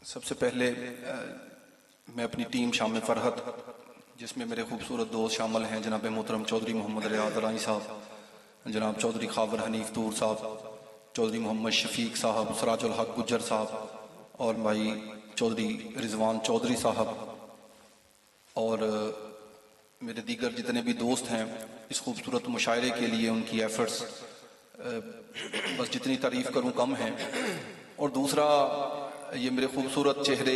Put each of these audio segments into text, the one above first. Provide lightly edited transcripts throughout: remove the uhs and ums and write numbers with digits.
سب سے پہلے میں اپنی ٹیم شام فرحت جس میں میرے خوبصورت دوست شامل ہیں، جناب محترم چودھری محمد ریاض رائی صاحب، جناب چودھری خاور حنیف طور صاحب، چودھری محمد شفیق صاحب، سراج الحق گجر صاحب اور بھائی چودھری رضوان چودھری صاحب اور میرے دیگر جتنے بھی دوست ہیں اس خوبصورت مشاعرے کے لیے، ان کی ایفرٹس بس جتنی تعریف کروں کم ہیں۔ اور دوسرا یہ میرے خوبصورت چہرے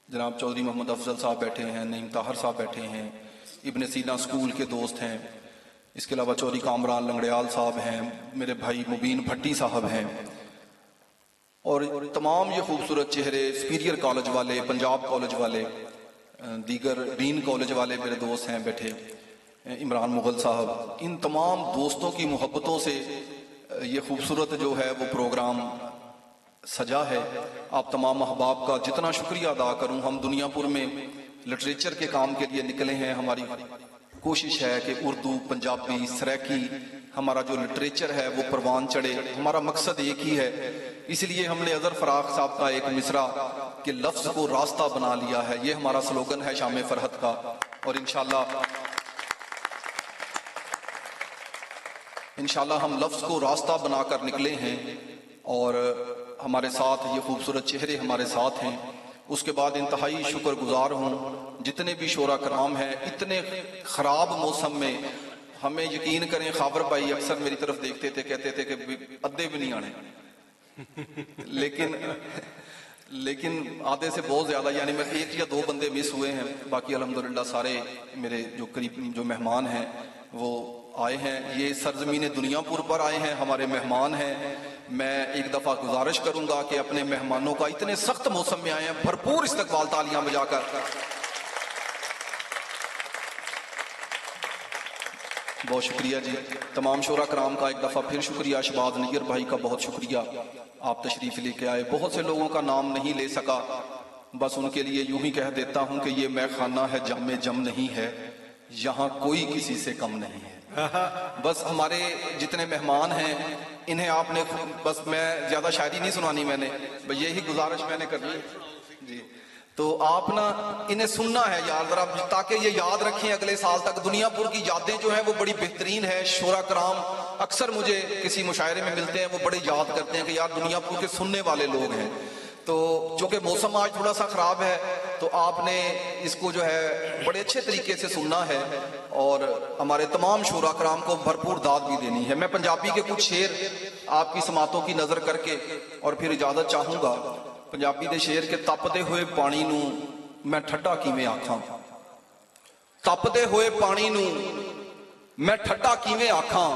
جناب چودھری محمد افضل صاحب بیٹھے ہیں، نعیم طاہر صاحب بیٹھے ہیں، ابن سینا اسکول کے دوست ہیں، اس کے علاوہ چودھری کامران لنگڑیال صاحب ہیں، میرے بھائی مبین بھٹی صاحب ہیں، اور تمام یہ خوبصورت چہرے سپیریئر کالج والے، پنجاب کالج والے، دیگر ڈین کالج والے میرے دوست ہیں بیٹھے، عمران مغل صاحب، ان تمام دوستوں کی محبتوں سے یہ خوبصورت جو ہے وہ پروگرام سجا ہے۔ آپ تمام احباب کا جتنا شکریہ ادا کروں، ہم دنیا پور میں لٹریچر کے کام کے لیے نکلے ہیں، ہماری کوشش ہے کہ اردو، پنجابی، سریکی ہمارا جو لٹریچر ہے وہ پروان چڑھے، ہمارا مقصد ایک ہی ہے۔ اس لیے ہم نے اظہر فراق صاحب کا ایک مصرع کہ لفظ کو راستہ بنا لیا ہے، یہ ہمارا سلوگن ہے شام فرحت کا، اور انشاءاللہ ہم لفظ کو راستہ بنا کر نکلے ہیں، اور ہمارے ساتھ یہ خوبصورت چہرے ہمارے ساتھ ہیں۔ اس کے بعد انتہائی شکر گزار ہوں جتنے بھی شعراء کرام ہیں، اتنے خراب موسم میں ہمیں یقین کریں، خاور بھائی اکثر میری طرف دیکھتے تھے، کہتے تھے کہ ادھے بھی نہیں آنے، لیکن آدھے سے بہت زیادہ، یعنی میں ایک یا دو بندے مس ہوئے ہیں، باقی الحمدللہ سارے میرے جو قریب جو مہمان ہیں وہ آئے ہیں۔ یہ سرزمین دنیا پور پر آئے ہیں، ہمارے مہمان ہیں۔ میں ایک دفعہ گزارش کروں گا کہ اپنے مہمانوں کا، اتنے سخت موسم میں آئے ہیں، بھرپور استقبال تالیاں بجا کر۔ بہت شکریہ جی، تمام شعراء کرام کا ایک دفعہ پھر شکریہ، شہباز نیر بھائی کا بہت شکریہ، آپ تشریف لے کے آئے۔ بہت سے لوگوں کا نام نہیں لے سکا، بس ان کے لیے یوں ہی کہہ دیتا ہوں کہ یہ میں خانہ ہے جم جم نہیں ہے، یہاں کوئی کسی سے کم نہیں ہے۔ بس ہمارے جتنے مہمان ہیں انہیں آپ نے، بس میں زیادہ شاعری نہیں سنانی، میں نے یہی گزارش میں نے کرنی جی، تو آپ نا انہیں سننا ہے یار ذرا، تاکہ یہ یاد رکھیں اگلے سال تک۔ دنیا پور کی یادیں جو ہیں وہ بڑی بہترین ہے، شعراء کرام اکثر مجھے کسی مشاعرے میں ملتے ہیں، وہ بڑے یاد کرتے ہیں کہ یار دنیا پور کے سننے والے لوگ ہیں۔ تو چونکہ موسم آج تھوڑا سا خراب ہے تو آپ نے اس کو جو ہے بڑے اچھے طریقے سے سننا ہے، اور ہمارے تمام شعراء کرام کو بھرپور داد بھی دینی ہے۔ میں پنجابی کے کچھ شعر آپ کی سماعتوں کی نظر کر کے اور پھر اجازت چاہوں گا۔ پنجابی دے شعر کے تپدے ہوئے پانی نو میں ٹھڈا کیویں آکھاں، تپدے ہوئے پانی نو میں ٹھڈا کیویں آکھاں،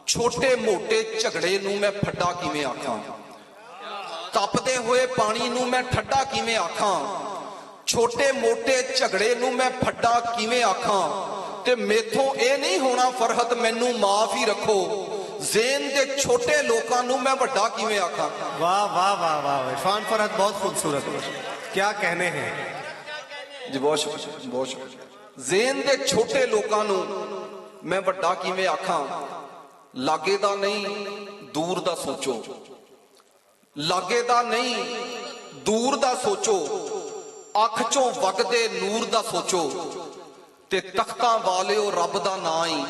چھوٹے موٹے جھگڑے نو میں پھڈا کیویں آکھاں، تپدے ہوئے پانی نو میں ٹھڈا کیویں آکھاں، چھوٹے موٹے جھگڑے نو میں پھڈا کیویں آکھاں، تے میتھوں اے نہیں ہونا فرحت مینوں معاف ہی رکھو، زین دے چھوٹے لوکاں نو میں بڑا کیویں آکھاں۔ واہ واہ واہ واہ، عرفان فرحت بہت خوبصورت، کیا کہنے ہیں جی، بہت شکریہ بہت شکریہ۔ زین دے چھوٹے لوکاں نو میں بڑا کیویں آکھاں، لاگے دا نہیں دور دا سوچو، لاگے دا نہیں دور دا سوچو، اکھ چوں وگدے نور دا سوچو، تے تختاں والیو رب دا نا ہی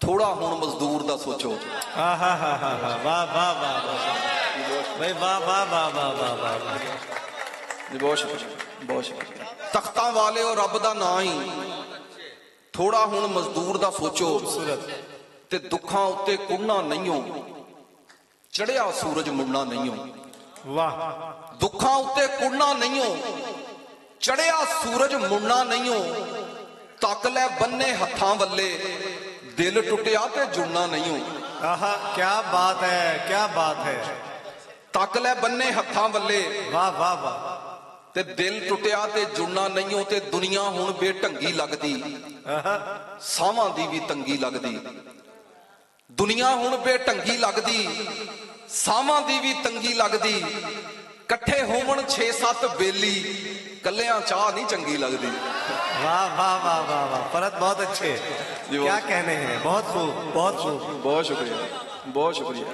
تھوڑا ہون مزدور دا سوچو۔ واہ واہ واہ واہ بھائی، واہ واہ واہ واہ واہ واہ جی، بہت شکریہ بہت شکریہ۔ تختاں والیو رب دا نا ہی تھوڑا ہون مزدور دا سوچو، تے دکھاں اتے کڑنا نہیں ہو، چڑھیا سورج مڑنا نہیں ہو۔ واہ، دکھاں اتے کڑنا نہیں ہو، چڑھیا سورج مڑنا نہیں ہو، تک لے بننے ہتھاں ولے دل ٹوٹیا تے جڑنا نہیں ہو۔ آہا، کیا بات ہے کیا بات ہے، تک لے بننے ہتھاں ولے واہ واہ واہ، تے دل ٹوٹیا تے جڑنا نہیں ہو، تے دنیا ہن بے ٹنگی لگدی، ساواں دی بھی تنگی لگدی، دنیا ہن بے ٹنگی لگدی، ساواں دی بھی تنگی لگدی، کٹھے ہومن 6-7 بیلی کلیاں چاہ نہیں چنگی لگدی۔ واہ واہ واہ واہ واہ، فرحت بہت اچھے، کیا کہنے ہیں، بہت خوب بہت خوب، بہت شکریہ بہت شکریہ۔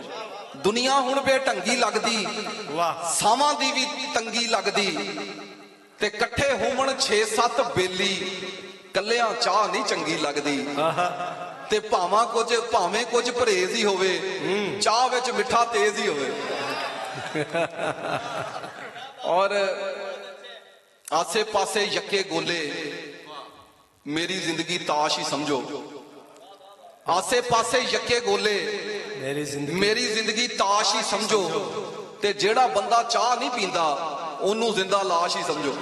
दुनिया हुण बेढंगी लगदी, वाह सावां दी भी तंगी लगदी, ते कट्ठे होवण 6-7 बेली कल्लियां चाह नहीं चंगी लगदी। ते भावें कुछ परहेज ही होवे, चाह विच मिठा तेज ही होवे। और आसे पासे यक्के गोले, मेरी जिंदगी ताश ही समझो। आसे पासे यक्के गोले, मेरी जिंदगी ताश ही समझो। ते जेड़ा बंदा चाह नहीं पींदा ओनू जिंदा लाश ही समझो।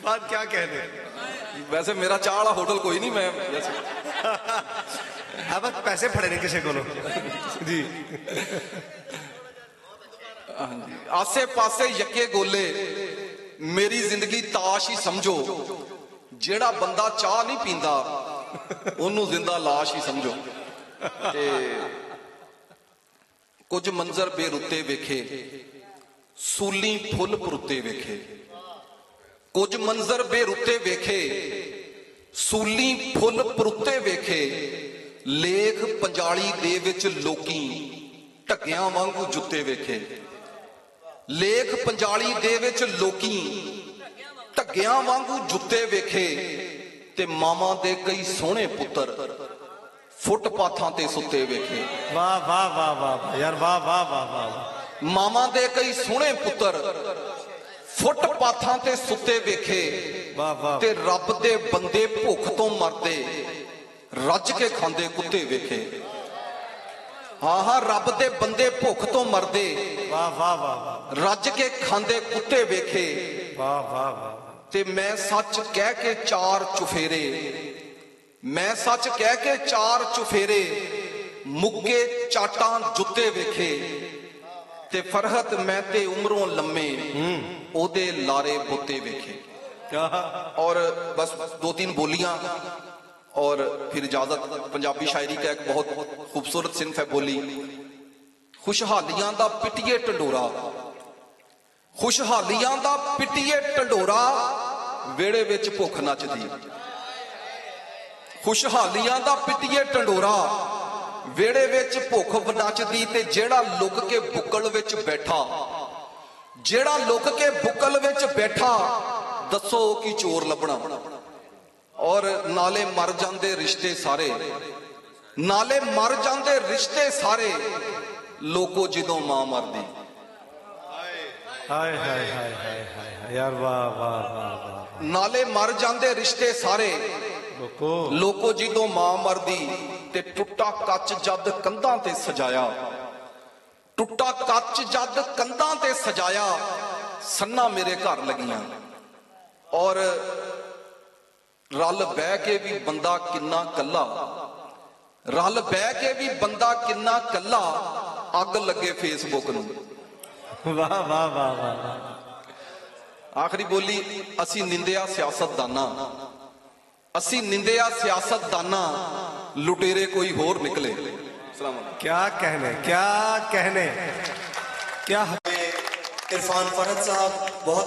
बात क्या कहने। वैसे मेरा चाह वाला होटल कोई नहीं, मैं अब पैसे फड़े नहीं किसी को जी। आसे पासे यक्के गोले, मेरी जिंदगी ताश ही समझो। जेड़ा बंदा चाह नहीं पींदा ओनू जिंदा लाश ही समझो। ते कुछ मंजर बेरुते वेखे, सूली फुल परुते वेखे। कुछ मंजर बेरुते वेखे, सूली फुल परुते वेखे। लेख पंजाली दे विच लोकी ढग्गियां वांगू जुत्ते वेखे। लेख पंजाली दे विच लोकी ढग्गियां वांगू जुत्ते वेखे। ते मामा दे कई सोहने पुत्तर फुटपाथां ते सुत्ते वेखे। वाह वाह वाह वाह यार, वाह वाह वाह वाह। मामा दे कई सोहने पुत्तर फुटपाथां ते सुत्ते वेखे। वाह वाह। ते रब दे बंदे भुख तो मरदे रज के खांदे कुत्ते वेखे। हाँ हाँ, रब दे बंदे भुख तो मरदे, वाह वाह वाह, रज के खांदे कुत्ते वेखे। वाह वाह वाह। ते मैं सच कह के 4 चुफेरे, मैं सच कह के 4 चुफेरे मुक्के चाटां जुत्ते वेखे। ते फरहत मैं ते उमरों लम्मे ओदे लारे बुत्ते वेखे। और बस 2-3 बोलियां और फिर इजाजत। पंजाबी शायरी का एक बहुत खूबसूरत सिंफ है बोली। खुशहालियां दा पिटिए ढंडोरा, खुशहालियां दा पिटिए ढंडोरा, वेड़े विच भुख नचदी। खुशहालियां दा पिटिए ढंडोरा, वेड़े विच भुख नचदी। ते जेड़ा लुक के बुक्कल विच बैठा, जेड़ा लुक के बुक्कल विच बैठा, दसो की चोर लभना। और नाले मर जांदे रिश्ते सारे, नाले मर जांदे रिश्ते सारे, लोको जिदों मां मरदी। हाय हाय हाय हाय हाय यार, वाह वाह वाह वाह। नाले मर जांदे रिश्ते सारे, लोको जिदों मां मरदी। ते टुट्टा कच जद कंधां ते सजाया, टुट्टा कच जद कंधां ते सजाया, सन्ना मेरे घर लगियां। और रल बह के भी बंदा किन्ना कल्ला, रल बह के भी बंदा किन्ना कल्ला, अग लगे फेसबुक नूं। वाह वाह वाह वाह। आखिरी बोली, असी निंदिया सियासतदाना, असी निंदिया सियासतदाना, लुटेरे कोई होर निकले। क्या कहने, क्या कहने, क्या। इरफान फरहत साहब बहुत